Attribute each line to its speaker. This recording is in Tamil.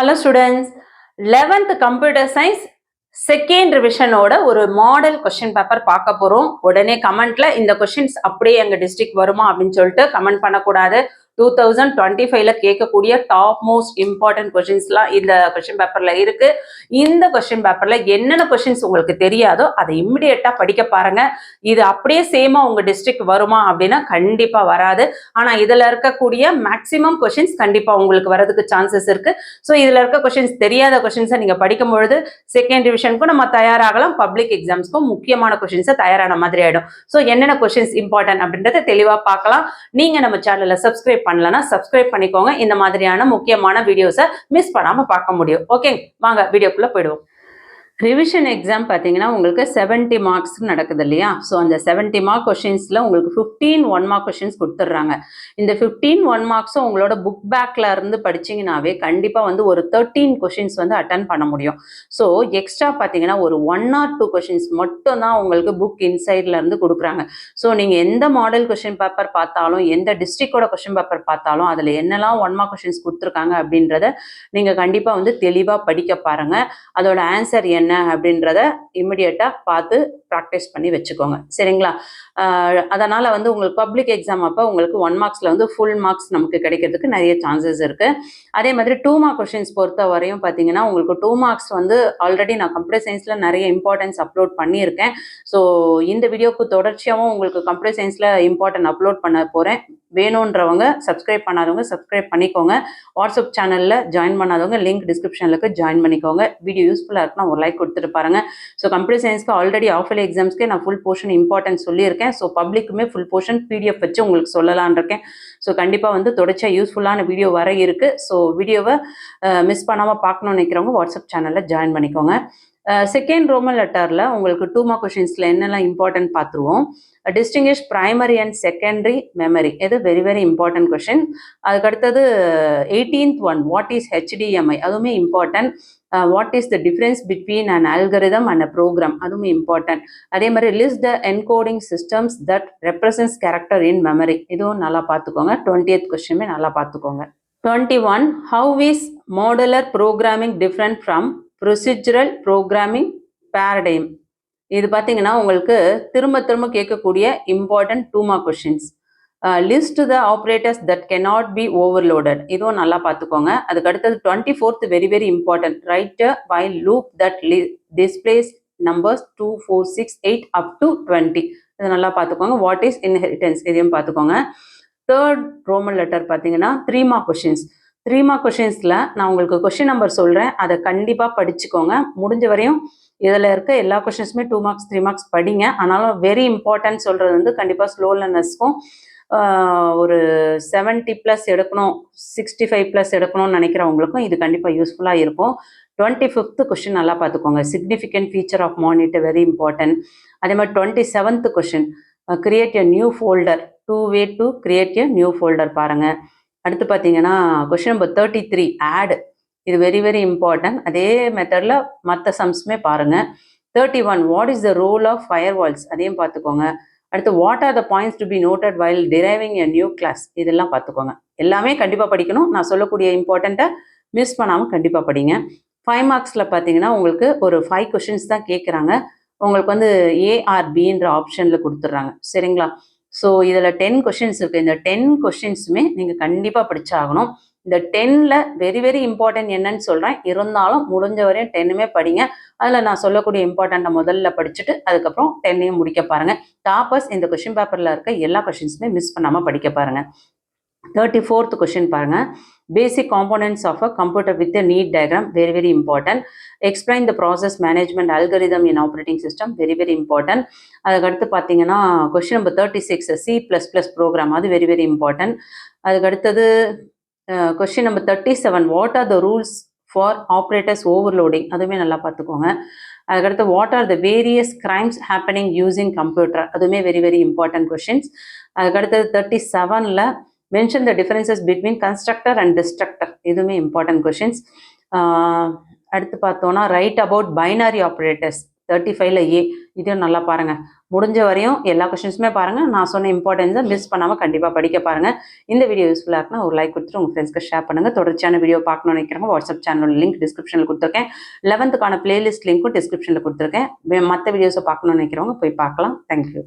Speaker 1: Hello students, 11th computer science second ரிவிஷனோட ஒரு மாடல் கொஸ்டின் பேப்பர் பார்க்க போறோம். உடனே கமெண்ட்ல இந்த கொஸ்டின்ஸ் அப்படியே எங்க டிஸ்ட்ரிக்ட் வருமா அப்படின்னு சொல்லிட்டு கமெண்ட் பண்ணக்கூடாது. 2025ல கேட்கக்கூடிய டாப் மோஸ்ட் இம்பார்ட்டன்ட் கொஸ்டின்ஸ்லாம் இந்த கொஸ்டின் பேப்பர்ல இருக்கு. இந்த கொஸ்டின் பேப்பர்ல என்னென்ன கொஸ்டின்ஸ் உங்களுக்கு தெரியாதோ அதை இம்மிடியட்டா படிக்க பாருங்க. இது அப்படியே சேமா உங்க டிஸ்ட்ரிக்ட் வருமா அப்படின்னா கண்டிப்பா வராது. ஆனா இதுல இருக்கக்கூடிய மேக்சிமம் கொஸ்டின்ஸ் கண்டிப்பா உங்களுக்கு வரதுக்கு சான்சஸ் இருக்கு. ஸோ இதுல இருக்க கொஸ்டின்ஸ் தெரியாத கொஸ்டின்ஸை நீங்க படிக்கும் பொழுது செகண்ட் ரிவிஷனுக்கும் நம்ம தயாராகலாம், பப்ளிக் எக்ஸாம்ஸ்க்கும் முக்கியமான கொஸ்டின்ஸை தயாரான மாதிரி ஆயிடும். ஸோ என்னென்ன கொஸ்டின்ஸ் இம்பார்ட்டன்ட் அப்படின்றத தெளிவா பார்க்கலாம். நீங்க நம்ம சேனலை சப்ஸ்கிரைப் பண்ணலன்னா சப்ஸ்கிரைப் பண்ணிக்கோங்க. இந்த மாதிரியான முக்கியமான வீடியோஸை மிஸ் பண்ணாம பார்க்க முடியும். ஓகே, வாங்க வீடியோக்குள்ள போயிடுவோம். ரிவிஷன் எக்ஸாம் பார்த்தீங்கன்னா உங்களுக்கு 70 மார்க்ஸ் நடக்குது இல்லையா? ஸோ அந்த 70 மார்க் கொஷின்ஸில் உங்களுக்கு 15 1 மார்க் கொஷின்ஸ் கொடுத்துட்றாங்க. இந்த 15 1 மார்க்ஸும் உங்களோட புக் பேக்கில் இருந்து படிச்சிங்கனாவே கண்டிப்பாக வந்து ஒரு 13 கொஷின்ஸ் வந்து அட்டன் பண்ண முடியும். ஸோ எக்ஸ்ட்ரா பார்த்தீங்கன்னா ஒரு 1 or 2 கொஷின்ஸ் மட்டும் தான் உங்களுக்கு புக் இன்சைடில் இருந்து கொடுக்குறாங்க. ஸோ நீங்கள் எந்த மாடல் கொஷின் பேப்பர் பார்த்தாலும், எந்த டிஸ்ட்ரிக்டோட கொஷின் பேப்பர் பார்த்தாலும் அதில் என்னெல்லாம் 1 மார்க் கொஷின்ஸ் கொடுத்துருக்காங்க அப்படின்றத நீங்கள் கண்டிப்பாக வந்து தெளிவாக படிக்க பாருங்கள். அதோட ஆன்சர் என்ன அப்படின்றத இமிடியேட்டா பார்த்து ப்ராக்டிஸ் பண்ணி வச்சுக்கோங்க, சரிங்களா? அதனால வந்து உங்களுக்கு பப்ளிக் எக்ஸாம் அப்போ உங்களுக்கு 1 மார்க்ஸ்ல வந்து ஃபுல் மார்க்ஸ் நமக்கு கிடைக்கிறதுக்கு நிறைய சான்சஸ் இருக்கு. அதே மாதிரி 2 மார்க் கொஸ்டின்ஸ் பொறுத்த வரையும் பார்த்தீங்கன்னா உங்களுக்கு 2 மார்க்ஸ் வந்து ஆல்ரெடி நான் கம்ப்யூட்டர் சயின்ஸ்ல நிறைய இம்பார்ட்டன்ஸ் அப்லோட் பண்ணியிருக்கேன். ஸோ இந்த வீடியோக்கு தொடர்ச்சியாகவும் உங்களுக்கு கம்ப்யூட்டர் சயின்ஸ்ல இம்பார்ட்டன்ட் அப்லோட் பண்ண போறேன். வேணுன்றவங்க சப்ஸ்கிரைப் பண்ணாதவங்க சப்ஸ்கிரைப் பண்ணிக்கோங்க. வாட்ஸ்அப் சேனலில் ஜாயின் பண்ணாதவங்க லிங்க் டிஸ்கிரிப்ஷனில் இருக்கு, ஜாயின் பண்ணிக்கோங்க. வீடியோ யூஸ்ஃபுல்லாக இருக்குன்னா ஒரு லைக் கொடுத்துட்டு பாருங்க. ஸோ கம்ப்யூட்டர் சயின்ஸ்க்கு ஆல்ரெடி ஆஃப் இயர்லி எக்ஸாம்ஸ்க்கே நான் ஃபுல் போர்ஷன் இம்பார்ட்டன்ஸ் சொல்லியிருக்கேன். ஸோ பப்ளிக்குமே ஃபுல் போர்ஷன் பிடிஎஃப் வச்சு உங்களுக்கு சொல்லலான் இருக்கேன். ஸோ கண்டிப்பாக வந்து தொடர்ச்சியாக யூஸ்ஃபுல்லான வீடியோ வர இருக்குது. ஸோ வீடியோவை மிஸ் பண்ணாமல் பார்க்கணும்னு நினைக்கிறவங்க வாட்ஸ்அப் சேனலில் ஜாயின் பண்ணிக்கோங்க. செகண்ட் ரோமன் லெட்டரில் உங்களுக்கு 2 மார்க் கொஷின்ஸில் என்னெல்லாம் இம்பார்ட்டன்ட் பார்த்துருவோம். Distinguish primary and secondary memory, இது வெரி வெரி இம்பார்ட்டன்ட் கொஷின். அதுக்கடுத்தது 18th one, what is HDMI, அதுவுமே important. What is the difference between an algorithm and a program, அதுவுமே இம்பார்ட்டன்ட். அதே மாதிரி list the encoding systems that represents character in memory, இதுவும் நல்லா பார்த்துக்கோங்க. 20th கொஸ்டினுமே நல்லா பார்த்துக்கோங்க. 21, how is modular programming different from procedural programming paradigm, இது பார்த்தீங்கன்னா உங்களுக்கு திரும்ப திரும்ப கேட்கக்கூடிய important 2 mark questions. List the operators that cannot be overloaded, இதுவும் நல்லா பார்த்துக்கோங்க. அதுக்கு அடுத்தது 24th very very important, right a while loop that displays numbers 2 4 6 8 up to 20, இது நல்லா பார்த்துக்கோங்க. வாட் இஸ் இன்ஹெரிட்டன்ஸ், இதையும் பார்த்துக்கோங்க. தேர்ட் ரோமன் லெட்டர் பார்த்தீங்கன்னா 3 மார்க் கொஷின்ஸ். 3 மார்க் கொஷின்ஸில் நான் உங்களுக்கு கொஷின் நம்பர் சொல்கிறேன், அதை கண்டிப்பாக படிச்சுக்கோங்க. முடிஞ்ச வரையும் இதில் இருக்க எல்லா கொஷின்ஸுமே 2 மார்க்ஸ் 3 மார்க்ஸ் படிங்க. ஆனாலும் வெரி இம்பார்ட்டன்ட் சொல்கிறது வந்து கண்டிப்பாக ஸ்லோ லேர்னர்ஸ்க்கும் ஒரு 70+ எடுக்கணும், 65+ எடுக்கணும்னு நினைக்கிறவங்களுக்கும் இது கண்டிப்பாக யூஸ்ஃபுல்லாக இருக்கும். 25th கொஷின் நல்லா பார்த்துக்கோங்க. Significant feature of monitor, very important. அதே மாதிரி 27th question, create a new folder, 2 way to create a new folder பாருங்கள். அடுத்து பார்த்தீங்கன்னா கொஷின் நம்பர் 33, ஆட், இது வெரி வெரி இம்பார்ட்டன்ட். அதே மெத்தடில் மற்ற சம்ஸுமே பாருங்கள். 31, what is the role of fire walls, அதையும் பார்த்துக்கோங்க. அடுத்து what are the points to be noted while driving a new class, இதெல்லாம் பார்த்துக்கோங்க. எல்லாமே கண்டிப்பாக படிக்கணும். நான் சொல்லக்கூடிய இம்பார்ட்டண்ட்டை மிஸ் பண்ணாமல் கண்டிப்பாக படிங்க. 5 மார்க்ஸில் பார்த்தீங்கன்னா உங்களுக்கு ஒரு 5 கொஷின்ஸ் தான் கேட்குறாங்க. உங்களுக்கு வந்து ARBன்ற ஆப்ஷனில் கொடுத்துட்றாங்க, சரிங்களா? ஸோ இதில் 10 கொஷின்ஸ் இருக்குது. இந்த 10 கொஷின்ஸுமே நீங்கள் கண்டிப்பாக படிச்சாகணும். இந்த 10ல் வெரி வெரி இம்பார்ட்டன்ட் என்னன்னு சொல்கிறேன், இருந்தாலும் முடிஞ்ச வரையும் 10மே படிங்க. அதில் நான் சொல்லக்கூடிய இம்பார்ட்டண்ட்டை முதல்ல படிச்சுட்டு அதுக்கப்புறம் 10ஐயும் முடிக்க பாருங்கள். டாப்பர்ஸ் இந்த கொஷின் பேப்பரில் இருக்க எல்லா கொஷின்ஸுமே மிஸ் பண்ணாமல் படிக்க பாருங்கள். 34th கொஷின் பாருங்கள். Basic components of a computer with a neat diagram, very very important. Explain the process management algorithm in operating system, very very important. அதுக்கடுத்து பார்த்தீங்கன்னா கொஷின் நம்பர் 36, C++ ப்ரோக்ராம், அது வெரி வெரி இம்பார்ட்டன்ட். அதுக்கடுத்தது question number 37, what are the rules for operators overloading, அதுவுமே நல்லா பார்த்துக்கோங்க. அதுக்கடுத்து what are the various crimes happening using computer, அதுவுமே வெரி வெரி இம்பார்ட்டன்ட் கொஷின்ஸ். அதுக்கடுத்தது 37ல் mention the differences between constructor and destructor, இதுவுமே இம்பார்ட்டன்ட் கொஷின்ஸ். அடுத்து பார்த்தோன்னா ரைட் அபவுட் பைனரி ஆப்ரேட்டர்ஸ், 35ல் A, இதையும் நல்லா பாருங்கள். முடிஞ்ச வரையும் எல்லா கொஷின்ஸுமே பாருங்கள். நான் சொன்ன இம்பார்ட்டன்ஸை மிஸ் பண்ணாமல் கண்டிப்பாக படிக்க பாருங்கள். இந்த வீடியோ யூஸ்ஃபுல்லாக இருக்குன்னா ஒரு லைக் கொடுத்துட்டு உங்கள் ஃப்ரெண்ட்ஸ்க்கு ஷேர் பண்ணுங்கள். தொடர்ச்சியான வீடியோ பார்க்கணும்னு நினைக்கிறவங்க வாட்ஸ்அப் சேனலோட லிங்க் டிஸ்கிரிப்ஷனில் கொடுத்துருக்கேன். 11th பிளேலிஸ்ட் லிங்க்கும் டிஸ்கிரிப்ஷனில் கொடுத்துருக்கேன். மற்ற வீடியோஸை பார்க்கணும்னு நினைக்கிறவங்க போய் பார்க்கலாம். தேங்க்யூ.